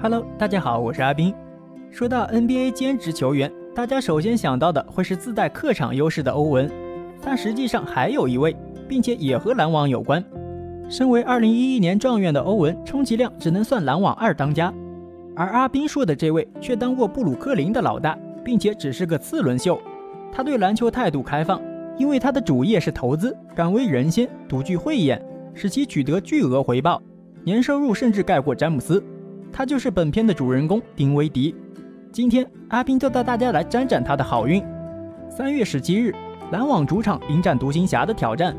Hello， 大家好，我是阿斌。说到 NBA 兼职球员，大家首先想到的会是自带客场优势的欧文，但实际上还有一位，并且也和篮网有关。身为2011年状元的欧文，充其量只能算篮网二当家，而阿斌说的这位却当过布鲁克林的老大，并且只是个次轮秀。他对篮球态度开放，因为他的主业是投资，敢为人先，独具慧眼，使其取得巨额回报，年收入甚至盖过詹姆斯。他就是本片的主人公丁威迪。今天阿斌就带大家来沾沾他的好运。3月17日，篮网主场迎战独行侠的挑战。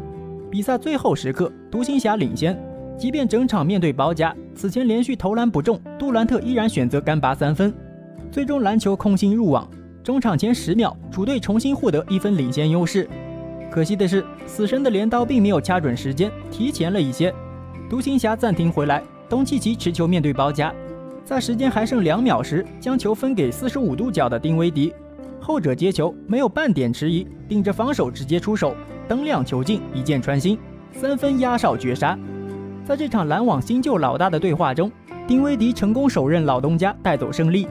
比赛最后时刻，独行侠领先，即便整场面对包夹，此前连续投篮不中，杜兰特依然选择干拔3分，最终篮球空心入网。中场前10秒，主队重新获得1分领先优势。可惜的是，死神的镰刀并没有掐准时间，提前了一些。独行侠暂停回来，东契奇持球面对包夹，在时间还剩2秒时，将球分给45度角的丁威迪，后者接球没有半点迟疑，顶着防守直接出手，灯亮球进，一箭穿心，3分压哨绝杀。在这场篮网新旧老大的对话中，丁威迪成功手刃老东家，带走胜利。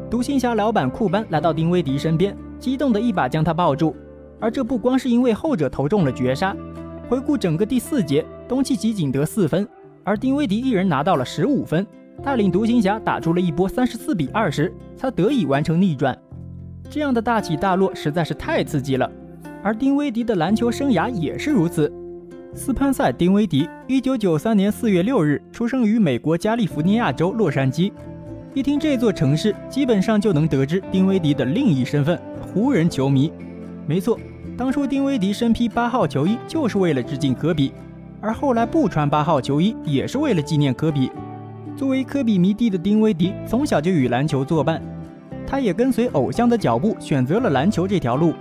独行侠老板库班来到丁威迪身边，激动的一把将他抱住，而这不光是因为后者投中了绝杀。回顾整个第4节，东契奇仅得4分，而丁威迪一人拿到了15分，带领独行侠打出了一波34-20，才得以完成逆转。这样的大起大落实在是太刺激了，而丁威迪的篮球生涯也是如此。斯潘塞·丁威迪1993年4月6日出生于美国加利福尼亚州洛杉矶。一听这座城市，基本上就能得知丁威迪的另一身份——湖人球迷。没错，当初丁威迪身披8号球衣就是为了致敬科比，而后来不穿8号球衣也是为了纪念科比。作为科比迷弟的丁威迪，从小就与篮球作伴，他也跟随偶像的脚步，选择了篮球这条路。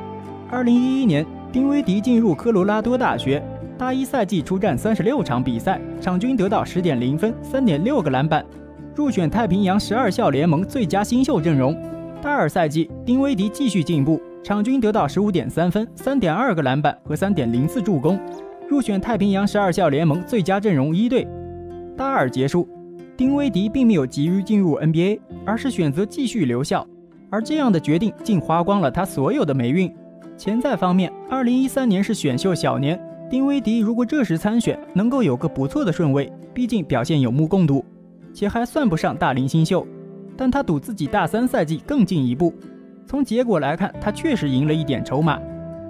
2011年，丁威迪进入科罗拉多大学，大一赛季出战36场比赛，场均得到10.0分、3.6个篮板，入选太平洋12校联盟最佳新秀阵容。大二赛季，丁威迪继续进步，场均得到15.3分、3.2个篮板和3.04助攻，入选太平洋12校联盟最佳阵容1队。大二结束，丁威迪并没有急于进入 NBA， 而是选择继续留校，而这样的决定竟花光了他所有的霉运。潜在方面，2013年是选秀小年，丁威迪如果这时参选，能够有个不错的顺位，毕竟表现有目共睹，且还算不上大龄新秀。但他赌自己大3赛季更进一步，从结果来看，他确实赢了一点筹码。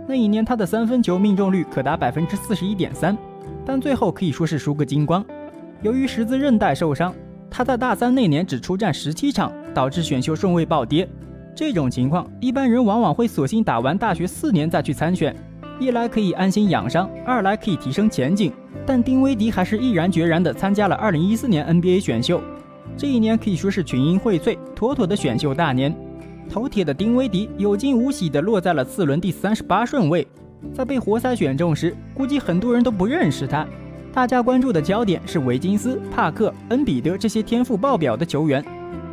那一年他的3分球命中率可达 41.3%， 但最后可以说是输个精光。由于十字韧带受伤，他在大3那年只出战17场，导致选秀顺位暴跌。这种情况，一般人往往会索性打完大学4年再去参选，一来可以安心养伤，二来可以提升前景。但丁威迪还是毅然决然地参加了2014年 NBA 选秀，这一年可以说是群英荟萃，妥妥的选秀大年。头铁的丁威迪有惊无喜地落在了次轮第38顺位，在被活塞选中时，估计很多人都不认识他。大家关注的焦点是维金斯、帕克、恩比德这些天赋爆表的球员，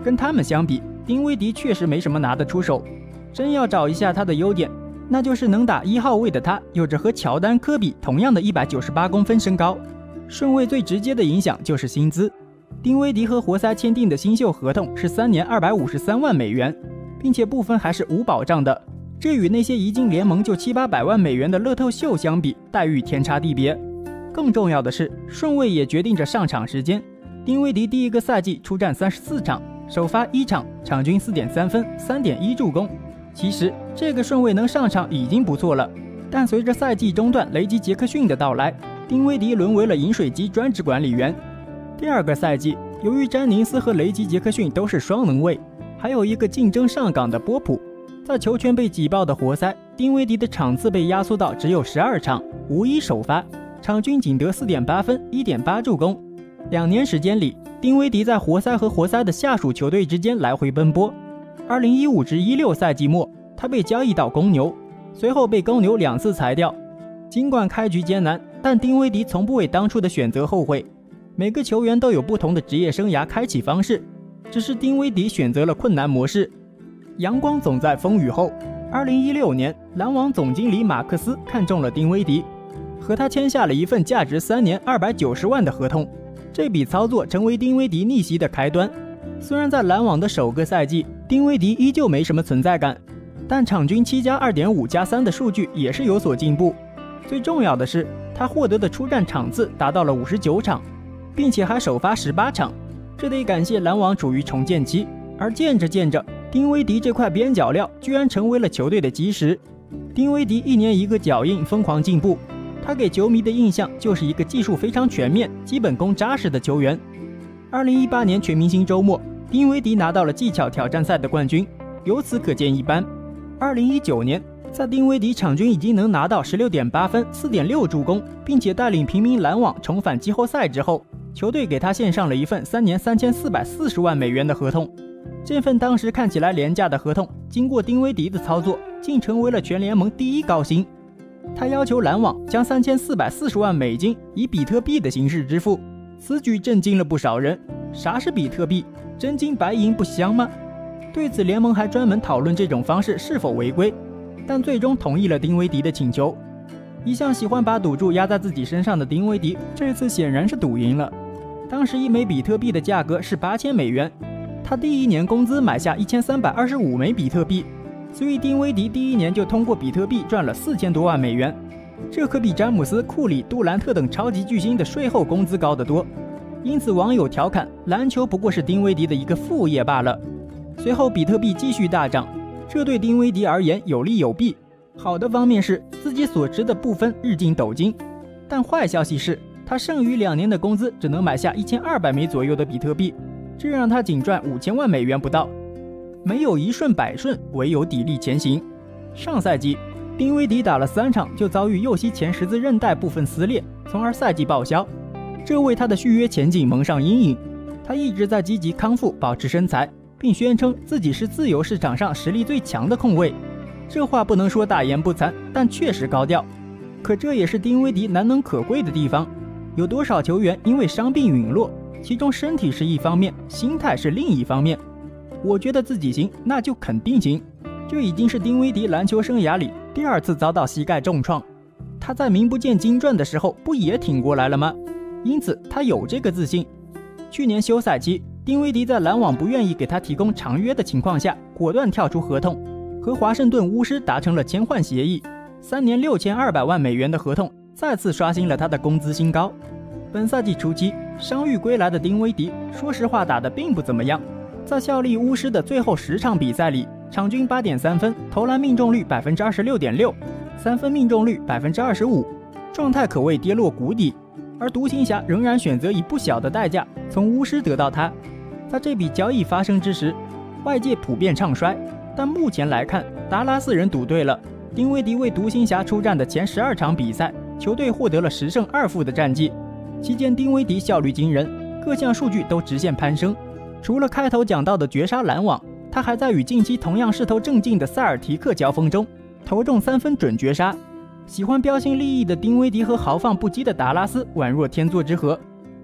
跟他们相比，丁威迪确实没什么拿得出手。真要找一下他的优点，那就是能打1号位的他，有着和乔丹、科比同样的198公分身高。顺位最直接的影响就是薪资，丁威迪和活塞签订的新秀合同是3年253万美元，并且部分还是无保障的，这与那些一进联盟就700-800万美元的乐透秀相比，待遇天差地别。更重要的是，顺位也决定着上场时间。丁威迪第一个赛季出战34场，首发1场，场均4.3分、3.1助攻。其实这个顺位能上场已经不错了，但随着赛季中段雷吉·杰克逊的到来，丁威迪沦为了饮水机专职管理员。第2个赛季，由于詹宁斯和雷吉·杰克逊都是双能卫，还有一个竞争上岗的波普，在球权被挤爆的活塞，丁威迪的场次被压缩到只有12场，无一首发，场均仅得4.8分、1.8助攻。2年时间里，丁威迪在活塞和活塞的下属球队之间来回奔波。2015-16赛季末，他被交易到公牛，随后被公牛2次裁掉。尽管开局艰难，但丁威迪从不为当初的选择后悔。每个球员都有不同的职业生涯开启方式，只是丁威迪选择了困难模式。阳光总在风雨后。2016年，篮网总经理马克思看中了丁威迪，和他签下了一份价值3年290万的合同。这笔操作成为丁威迪逆袭的开端。虽然在篮网的首个赛季，丁威迪依旧没什么存在感，但场均7+2.5+3的数据也是有所进步。最重要的是，他获得的出战场次达到了59场，并且还首发18场。这得感谢篮网处于重建期，而渐着渐着，丁威迪这块边角料居然成为了球队的基石。丁威迪一年一个脚印，疯狂进步。他给球迷的印象就是一个技术非常全面、基本功扎实的球员。2018年全明星周末，丁威迪拿到了技巧挑战赛的冠军，由此可见一斑。2019年，在丁威迪场均已经能拿到16.8分、4.6助攻，并且带领平民篮网重返季后赛之后，球队给他献上了一份3年3440万美元的合同。这份当时看起来廉价的合同，经过丁威迪的操作，竟成为了全联盟第1高薪。他要求篮网将3440万美金以比特币的形式支付，此举震惊了不少人。啥是比特币？真金白银不香吗？对此，联盟还专门讨论这种方式是否违规，但最终同意了丁威迪的请求。一向喜欢把赌注压在自己身上的丁威迪，这次显然是赌赢了。当时1枚比特币的价格是8000美元，他第1年工资买下1325枚比特币，所以丁威迪第1年就通过比特币赚了4000多万美元，这可比詹姆斯、库里、杜兰特等超级巨星的税后工资高得多。因此网友调侃，篮球不过是丁威迪的一个副业罢了。随后比特币继续大涨，这对丁威迪而言有利有弊。好的方面是自己所值的部分日进斗金，但坏消息是他剩余2年的工资只能买下1200枚左右的比特币，这让他仅赚5000万美元不到。没有一顺百顺，唯有砥砺前行。上赛季，丁威迪打了3场就遭遇右膝前十字韧带部分撕裂，从而赛季报销，这为他的续约前景蒙上阴影。他一直在积极康复，保持身材，并宣称自己是自由市场上实力最强的控卫。这话不能说大言不惭，但确实高调。可这也是丁威迪难能可贵的地方。有多少球员因为伤病陨落，其中身体是一方面，心态是另一方面。我觉得自己行，那就肯定行。这已经是丁威迪篮球生涯里第2次遭到膝盖重创。他在名不见经传的时候不也挺过来了吗？因此他有这个自信。去年休赛期，丁威迪在篮网不愿意给他提供长约的情况下，果断跳出合同，和华盛顿巫师达成了签换协议，3年6200万美元的合同再次刷新了他的工资新高。本赛季初期，伤愈归来的丁威迪说实话打得并不怎么样，在效力巫师的最后10场比赛里，场均8.3分，投篮命中率 26.6%， 三分命中率 25%， 状态可谓跌落谷底。而独行侠仍然选择以不小的代价从巫师得到他。在这笔交易发生之时，外界普遍唱衰，但目前来看，达拉斯人赌对了。丁威迪为独行侠出战的前12场比赛，球队获得了10胜2负的战绩，期间丁威迪效率惊人，各项数据都直线攀升。除了开头讲到的绝杀篮网，他还在与近期同样势头正劲的塞尔提克交锋中投中3分准绝杀。喜欢标新立异的丁威迪和豪放不羁的达拉斯宛若天作之合。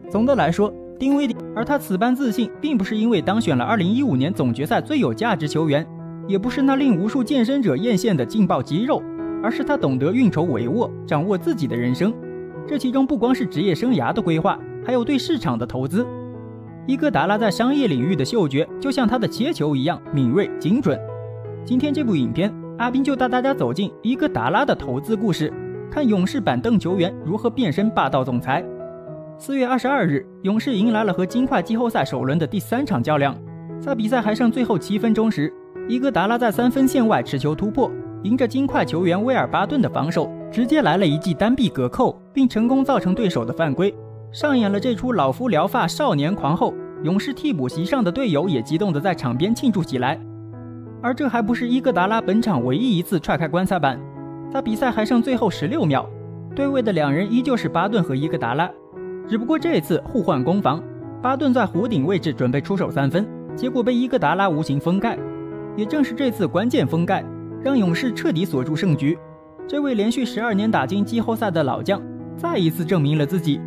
总的来说，丁威迪而他此般自信，并不是因为当选了2015年总决赛最有价值球员，也不是那令无数健身者艳羡的劲爆肌肉，而是他懂得运筹帷幄，掌握自己的人生。这其中不光是职业生涯的规划，还有对市场的投资。伊戈达拉在商业领域的嗅觉就像他的切球一样敏锐精准。今天这部影片，阿斌就带大家走进伊戈达拉的投资故事，看勇士板凳球员如何变身霸道总裁。4月22日，勇士迎来了和金块季后赛首轮的第3场较量。在比赛还剩最后7分钟时，伊戈达拉在3分线外持球突破，迎着金块球员威尔巴顿的防守，直接来了一记单臂隔扣，并成功造成对手的犯规，上演了这出老夫聊发少年狂后。勇士替补席上的队友也激动地在场边庆祝起来。而这还不是伊戈达拉本场唯一一次踹开棺材板。在比赛还剩最后16秒，对位的2人依旧是巴顿和伊戈达拉，只不过这次互换攻防，巴顿在弧顶位置准备出手3分，结果被伊戈达拉无情封盖。也正是这次关键封盖，让勇士彻底锁住胜局。这位连续12年打进季后赛的老将，再一次证明了自己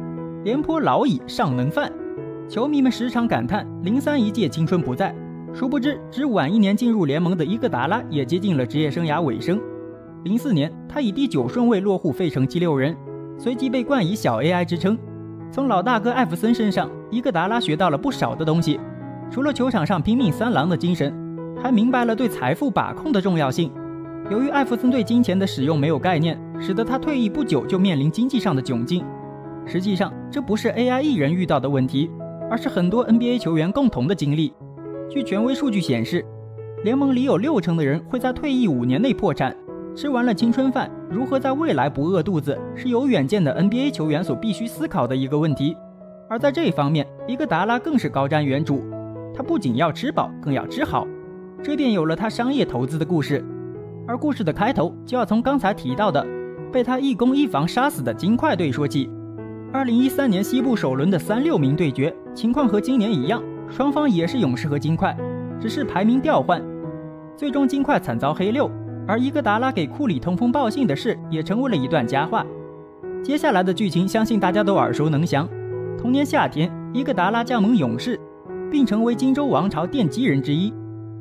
廉颇老矣尚能饭。球迷们时常感叹03一届青春不在，殊不知只晚1年进入联盟的伊戈达拉也接近了职业生涯尾声。04年，他以第9顺位落户费城76人，随即被冠以小 AI 之称。从老大哥艾弗森身上，伊戈达拉学到了不少的东西。除了球场上拼命三郎的精神，还明白了对财富把控的重要性。由于艾弗森对金钱的使用没有概念，使得他退役不久就面临经济上的窘境。实际上，这不是 AI 一人遇到的问题，而是很多 NBA 球员共同的经历。据权威数据显示，联盟里有60%的人会在退役5年内破产。吃完了青春饭，如何在未来不饿肚子，是有远见的 NBA 球员所必须思考的一个问题。而在这一方面，伊戈达拉更是高瞻远瞩，他不仅要吃饱，更要吃好，这便有了他商业投资的故事。而故事的开头就要从刚才提到的被他一攻一防杀死的金块队说起。2013年西部首轮的3-6名对决，情况和今年一样，双方也是勇士和金块，只是排名调换，最终金块惨遭黑六，而伊戈达拉给库里通风报信的事也成为了一段佳话。接下来的剧情相信大家都耳熟能详，同年夏天，伊戈达拉加盟勇士，并成为金州王朝奠基人之一。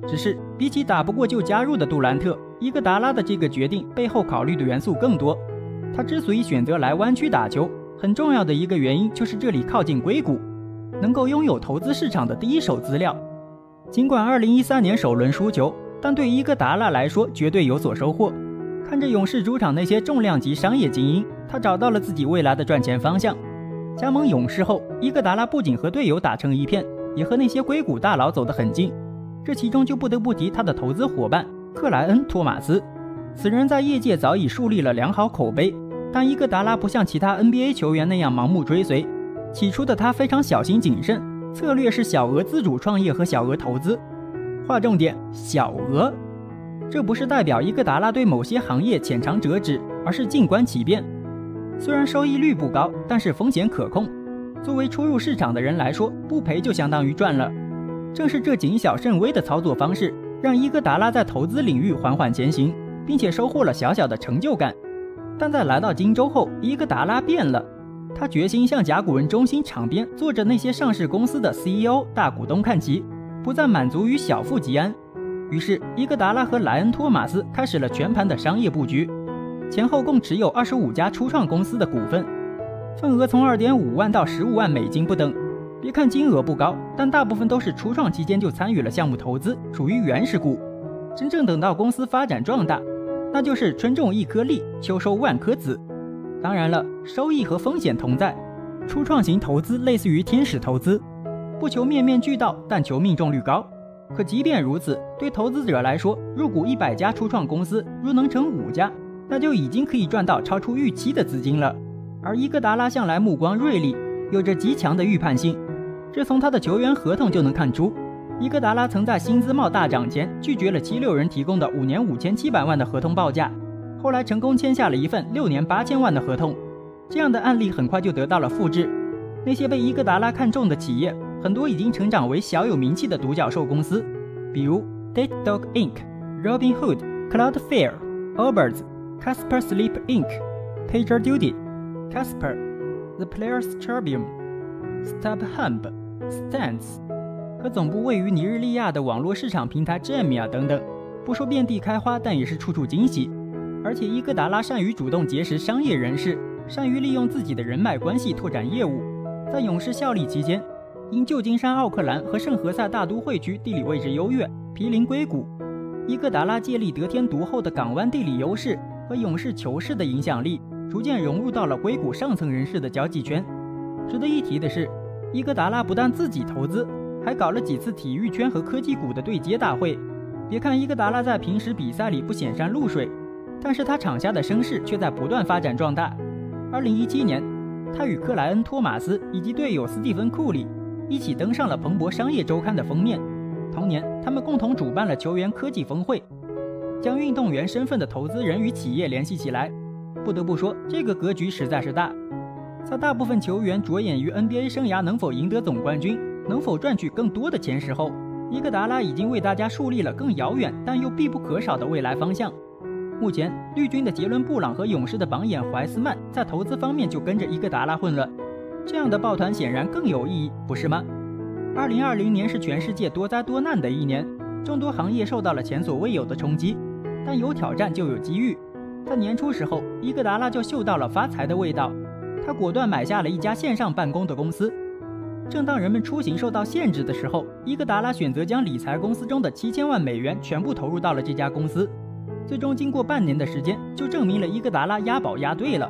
只是比起打不过就加入的杜兰特，伊戈达拉的这个决定背后考虑的元素更多。他之所以选择来湾区打球，很重要的一个原因就是这里靠近硅谷，能够拥有投资市场的第一手资料。尽管2013年首轮输球，但对伊戈达拉来说绝对有所收获。看着勇士主场那些重量级商业精英，他找到了自己未来的赚钱方向。加盟勇士后，伊戈达拉不仅和队友打成一片，也和那些硅谷大佬走得很近。这其中就不得不提他的投资伙伴克莱恩·托马斯，此人在业界早已树立了良好口碑。但伊戈达拉不像其他 NBA 球员那样盲目追随，起初的他非常小心谨慎，策略是小额自主创业和小额投资。划重点，小额，这不是代表伊戈达拉对某些行业浅尝辄止，而是静观其变。虽然收益率不高，但是风险可控。作为初入市场的人来说，不赔就相当于赚了。正是这谨小慎微的操作方式，让伊戈达拉在投资领域缓缓前行，并且收获了小小的成就感。但在来到金州后，伊戈达拉变了，他决心向甲骨文中心场边坐着那些上市公司的 CEO 大股东看齐，不再满足于小富即安。于是伊戈达拉和莱恩·托马斯开始了全盘的商业布局，前后共持有25家初创公司的股份，份额从2.5万到15万美金不等。别看金额不高，但大部分都是初创期间就参与了项目投资，属于原始股。真正等到公司发展壮大，那就是春种一颗粒，秋收万颗子。当然了，收益和风险同在。初创型投资类似于天使投资，不求面面俱到，但求命中率高。可即便如此，对投资者来说，入股100家初创公司，若能成5家，那就已经可以赚到超出预期的资金了。而伊戈达拉向来目光锐利，有着极强的预判性。这从他的球员合同就能看出。伊戈达拉曾在薪资帽大涨前拒绝了76人提供的5年5700万的合同报价，后来成功签下了一份6年8000万的合同。这样的案例很快就得到了复制。那些被伊戈达拉看中的企业，很多已经成长为小有名气的独角兽公司，比如 Datadog Inc、Robinhood、Cloudflare、Allbirds、Casper Sleep Inc、PagerDuty、Casper、The Players Tribune、StubHub、Stance 和总部位于尼日利亚的网络市场平台 Jumia 等等，不说遍地开花，但也是处处惊喜。而且伊戈达拉善于主动结识商业人士，善于利用自己的人脉关系拓展业务。在勇士效力期间，因旧金山奥克兰和圣何塞大都会区地理位置优越，毗邻硅谷，伊戈达拉借力得天独厚的港湾地理优势和勇士球市的影响力，逐渐融入到了硅谷上层人士的交际圈。值得一提的是，伊戈达拉不但自己投资，还搞了几次体育圈和科技股的对接大会。别看伊戈达拉在平时比赛里不显山露水，但是他场下的声势却在不断发展壮大。2017年，他与克莱恩·托马斯以及队友斯蒂芬·库里一起登上了彭博商业周刊的封面。同年，他们共同主办了球员科技峰会，将运动员身份的投资人与企业联系起来。不得不说，这个格局实在是大。在大部分球员着眼于 NBA 生涯能否赢得总冠军，能否赚取更多的钱时候，伊戈达拉已经为大家树立了更遥远但又必不可少的未来方向。目前，绿军的杰伦·布朗和勇士的榜眼怀斯曼在投资方面就跟着伊戈达拉混了，这样的抱团显然更有意义，不是吗？2020年是全世界多灾多难的一年，众多行业受到了前所未有的冲击，但有挑战就有机遇。在年初时候，伊戈达拉就嗅到了发财的味道，他果断买下了一家线上办公的公司。正当人们出行受到限制的时候，伊戈达拉选择将理财公司中的7000万美元全部投入到了这家公司。最终经过半年的时间，就证明了伊戈达拉押宝押对了。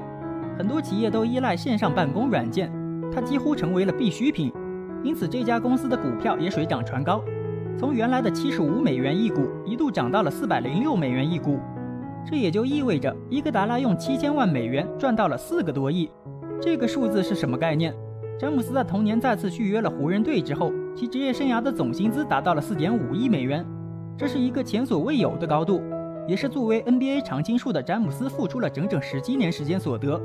很多企业都依赖线上办公软件，它几乎成为了必需品，因此这家公司的股票也水涨船高，从原来的75美元一股一度涨到了406美元一股。这也就意味着伊戈达拉用7000万美元赚到了4个多亿。这个数字是什么概念？詹姆斯在同年再次续约了湖人队之后，其职业生涯的总薪资达到了4.5亿美元，这是一个前所未有的高度，也是作为 NBA 常青树的詹姆斯付出了整整17年时间所得。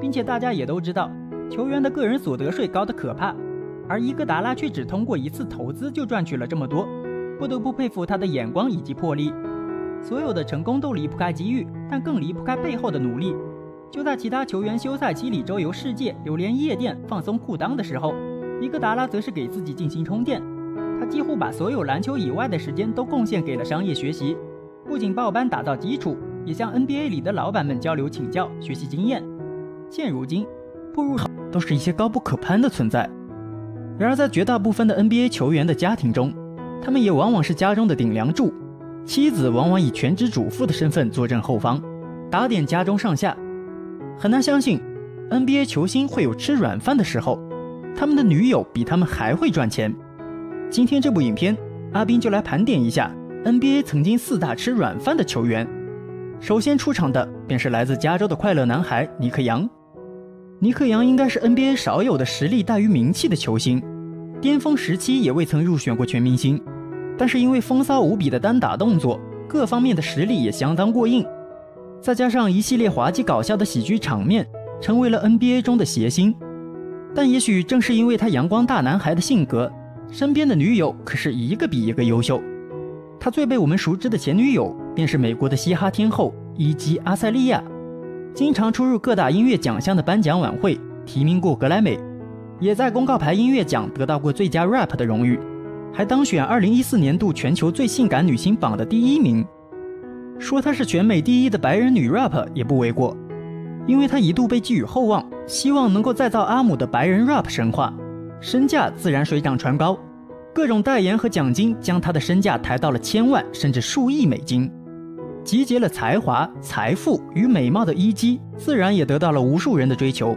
并且大家也都知道，球员的个人所得税高得可怕，而伊戈达拉却只通过一次投资就赚取了这么多，不得不佩服他的眼光以及魄力。所有的成功都离不开机遇，但更离不开背后的努力。就在其他球员休赛期里周游世界、流连夜店、放松裤裆的时候，伊戈达拉则是给自己进行充电。他几乎把所有篮球以外的时间都贡献给了商业学习，不仅报班打造基础，也向 NBA 里的老板们交流请教，学习经验。现如今，步入都是一些高不可攀的存在。然而在绝大部分的 NBA 球员的家庭中，他们也往往是家中的顶梁柱，妻子往往以全职主妇的身份坐镇后方，打点家中上下。很难相信 NBA 球星会有吃软饭的时候，他们的女友比他们还会赚钱。今天这部影片，阿斌就来盘点一下 NBA 曾经4大吃软饭的球员。首先出场的便是来自加州的快乐男孩尼克杨。尼克杨应该是 NBA 少有的实力大于名气的球星，巅峰时期也未曾入选过全明星，但是因为风骚无比的单打动作，各方面的实力也相当过硬，再加上一系列滑稽搞笑的喜剧场面，成为了 NBA 中的谐星。但也许正是因为他阳光大男孩的性格，身边的女友可是一个比一个优秀。他最被我们熟知的前女友便是美国的嘻哈天后伊姬·阿塞利亚，经常出入各大音乐奖项的颁奖晚会，提名过格莱美，也在公告牌音乐奖得到过最佳 rap 的荣誉，还当选2014年度全球最性感女星榜的第1名。说她是全美第1的白人女 rap 也不为过，因为她一度被寄予厚望，希望能够再造阿姆的白人 rap 神话，身价自然水涨船高，各种代言和奖金将她的身价抬到了1000万甚至数亿美金。集结了才华、财富与美貌的伊姬，自然也得到了无数人的追求。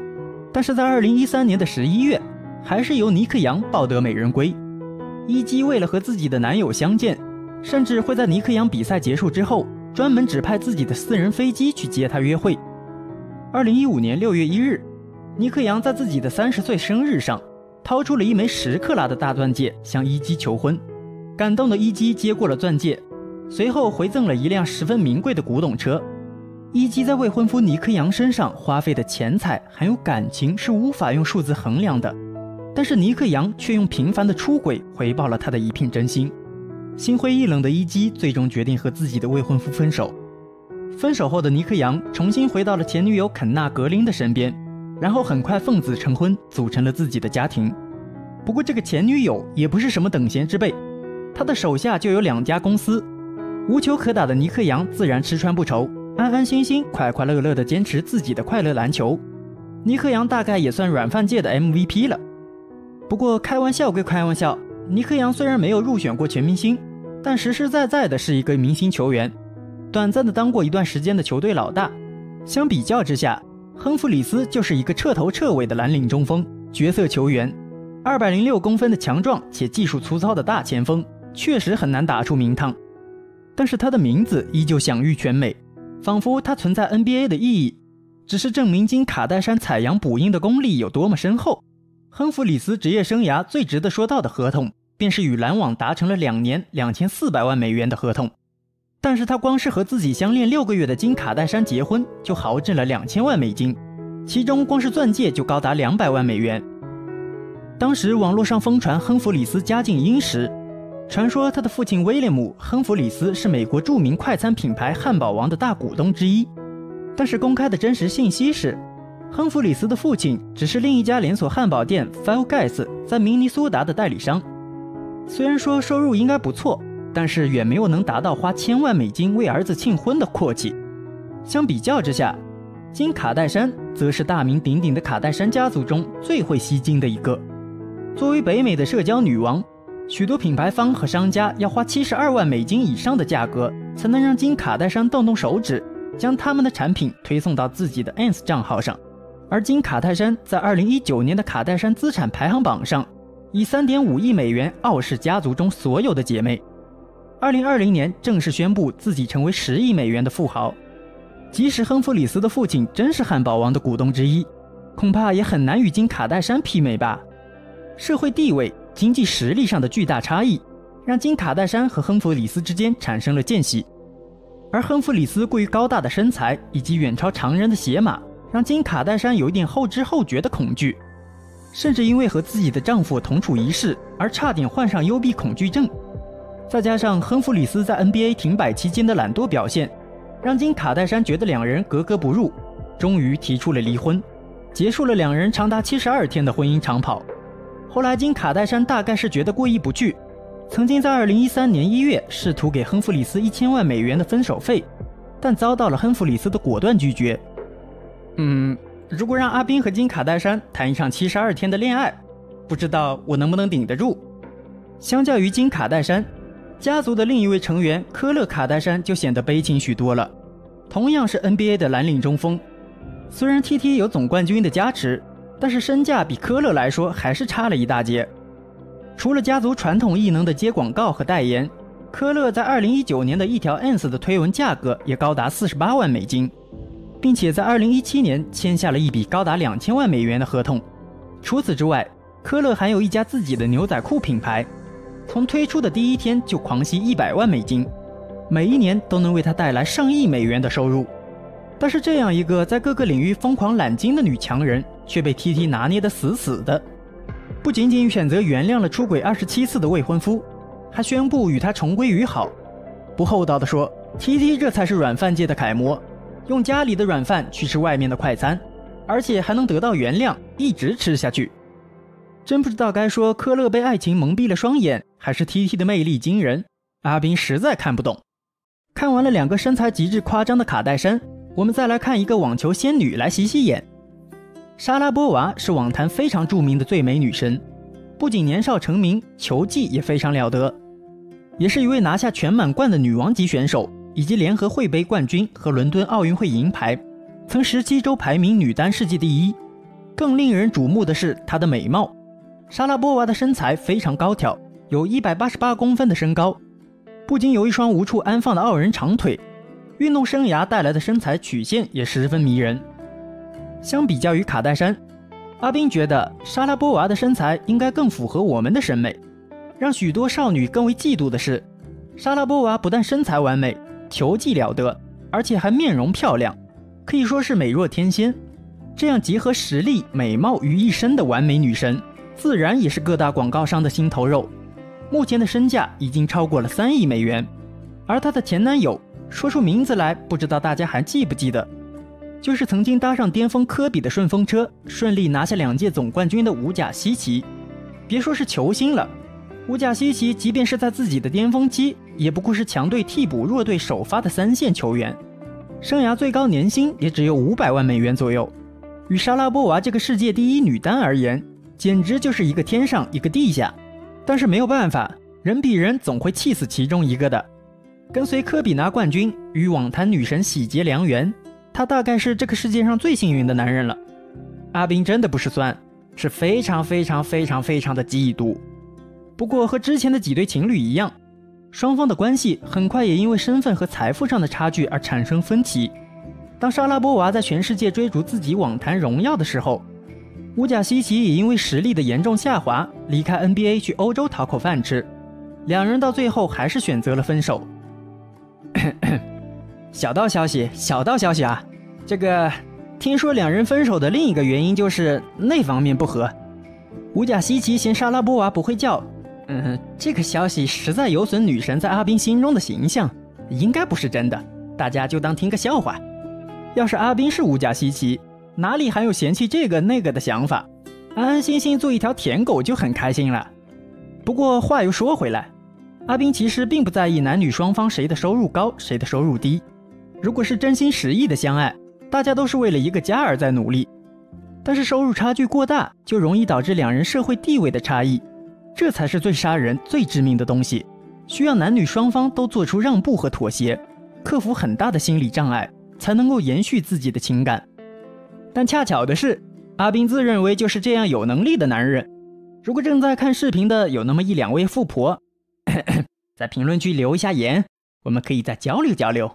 但是在2013年的11月，还是由尼克杨抱得美人归。伊姬为了和自己的男友相见，甚至会在尼克杨比赛结束之后，专门指派自己的私人飞机去接他约会。2015年6月1日，尼克杨在自己的30岁生日上，掏出了一枚10克拉的大钻戒向伊姬求婚。感动的伊姬接过了钻戒，随后回赠了一辆十分名贵的古董车。伊姬在未婚夫尼克杨身上花费的钱财还有感情是无法用数字衡量的，但是尼克杨却用频繁的出轨回报了他的一片真心。心灰意冷的伊姬最终决定和自己的未婚夫分手。分手后的尼克杨重新回到了前女友肯纳格林的身边，然后很快奉子成婚，组成了自己的家庭。不过这个前女友也不是什么等闲之辈，他的手下就有2家公司。无球可打的尼克杨自然吃穿不愁，安安心心快快乐乐地坚持自己的快乐篮球。尼克杨大概也算软饭界的 MVP 了。不过开玩笑归开玩笑，尼克杨虽然没有入选过全明星，但实实在在的是一个明星球员，短暂的当过一段时间的球队老大。相比较之下，亨弗里斯就是一个彻头彻尾的蓝领中锋，角色球员，206公分的强壮且技术粗糙的大前锋，确实很难打出名堂。但是他的名字依旧享誉全美，仿佛他存在 NBA 的意义只是证明金卡戴珊采阳补阴的功力有多么深厚。亨弗里斯职业生涯最值得说到的合同，便是与篮网达成了2年2400万美元的合同。但是他光是和自己相恋6个月的金卡戴珊结婚，就豪挣了2000万美金，其中光是钻戒就高达200万美元。当时网络上疯传亨弗里斯家境殷实，传说他的父亲威廉姆·亨弗里斯是美国著名快餐品牌汉堡王的大股东之一。但是公开的真实信息是，亨弗里斯的父亲只是另一家连锁汉堡店 Five Guys 在明尼苏达的代理商。虽然说收入应该不错，但是远没有能达到花1000万美金为儿子庆婚的阔气。相比较之下，金卡戴珊则是大名鼎鼎的卡戴珊家族中最会吸金的一个。作为北美的社交女王，许多品牌方和商家要花72万美金以上的价格，才能让金卡戴珊动动手指，将他们的产品推送到自己的 Ins 账号上。而金卡戴珊在2019年的卡戴珊资产排行榜上，以3.5亿美元傲视家族中所有的姐妹。2020年正式宣布自己成为10亿美元的富豪。即使亨弗里斯的父亲真是汉堡王的股东之一，恐怕也很难与金卡戴珊媲美吧。社会地位、经济实力上的巨大差异，让金卡戴珊和亨弗里斯之间产生了间隙。而亨弗里斯过于高大的身材以及远超常人的鞋码，让金卡戴珊有一点后知后觉的恐惧，甚至因为和自己的丈夫同处一室而差点患上幽闭恐惧症。再加上亨弗里斯在 NBA 停摆期间的懒惰表现，让金卡戴珊觉得两人格格不入，终于提出了离婚，结束了两人长达72天的婚姻长跑。后来金卡戴珊大概是觉得过意不去，曾经在2013年1月试图给亨弗里斯1000万美元的分手费，但遭到了亨弗里斯的果断拒绝。如果让阿宾和金卡戴珊谈一场72天的恋爱，不知道我能不能顶得住。相较于金卡戴珊，家族的另一位成员科勒卡戴珊就显得悲情许多了。同样是 NBA 的蓝领中锋，虽然 TT 有总冠军的加持，但是身价比科勒来说还是差了一大截。除了家族传统异能的接广告和代言，科勒在2019年的一条 Ins 的推文价格也高达48万美金，并且在2017年签下了一笔高达2000万美元的合同。除此之外，科勒还有一家自己的牛仔裤品牌，从推出的第一天就狂吸100万美金，每一年都能为他带来上亿美元的收入。但是这样一个在各个领域疯狂揽金的女强人，却被 TT 拿捏得死死的。不仅仅选择原谅了出轨27次的未婚夫，还宣布与他重归于好。不厚道地说， TT 这才是软饭界的楷模，用家里的软饭去吃外面的快餐，而且还能得到原谅，一直吃下去。真不知道该说科勒被爱情蒙蔽了双眼，还是 TT 的魅力惊人，阿宾实在看不懂。看完了两个身材极致夸张的卡戴珊，我们再来看一个网球仙女来洗洗眼。莎拉波娃是网坛非常著名的最美女神，不仅年少成名，球技也非常了得，也是一位拿下全满贯的女王级选手，以及联合会杯冠军和伦敦奥运会银牌，曾17周排名女单世界第一。更令人瞩目的是她的美貌。莎拉波娃的身材非常高挑，有188公分的身高，不仅有一双无处安放的傲人长腿，运动生涯带来的身材曲线也十分迷人。相比较于卡戴珊，阿宾觉得莎拉波娃的身材应该更符合我们的审美。让许多少女更为嫉妒的是，莎拉波娃不但身材完美，球技了得，而且还面容漂亮，可以说是美若天仙。这样结合实力、美貌于一身的完美女神，自然也是各大广告商的心头肉。目前的身价已经超过了3亿美元。而她的前男友，说出名字来，不知道大家还记不记得，就是曾经搭上巅峰科比的顺风车，顺利拿下2届总冠军的乌贾西奇。别说是球星了，乌贾西奇即便是在自己的巅峰期，也不过是强队替补弱队首发的3线球员，生涯最高年薪也只有500万美元左右。与莎拉波娃这个世界第一女单而言，简直就是一个天上一个地下。但是没有办法，人比人总会气死其中一个的。跟随科比拿冠军，与网坛女神喜结良缘，他大概是这个世界上最幸运的男人了。阿宾真的不是酸，是非常非常非常非常的嫉妒。不过和之前的几对情侣一样，双方的关系很快也因为身份和财富上的差距而产生分歧。当莎拉波娃在全世界追逐自己网坛荣耀的时候，乌贾西奇也因为实力的严重下滑，离开 NBA 去欧洲讨口饭吃。两人到最后还是选择了分手。小道消息啊，这个听说两人分手的另一个原因就是那方面不合。乌贾西奇嫌莎拉波娃不会叫，这个消息实在有损女神在阿宾心中的形象，应该不是真的，大家就当听个笑话。要是阿宾是乌贾西奇，哪里还有嫌弃这个那个的想法，安安心心做一条舔狗就很开心了。不过话又说回来，阿宾其实并不在意男女双方谁的收入高谁的收入低，如果是真心实意的相爱，大家都是为了一个家而在努力。但是收入差距过大，就容易导致两人社会地位的差异，这才是最杀人、最致命的东西，需要男女双方都做出让步和妥协，克服很大的心理障碍，才能够延续自己的情感。但恰巧的是，阿斌自认为就是这样有能力的男人。如果正在看视频的有那么1-2位富婆，在评论区留一下言，我们可以再交流交流。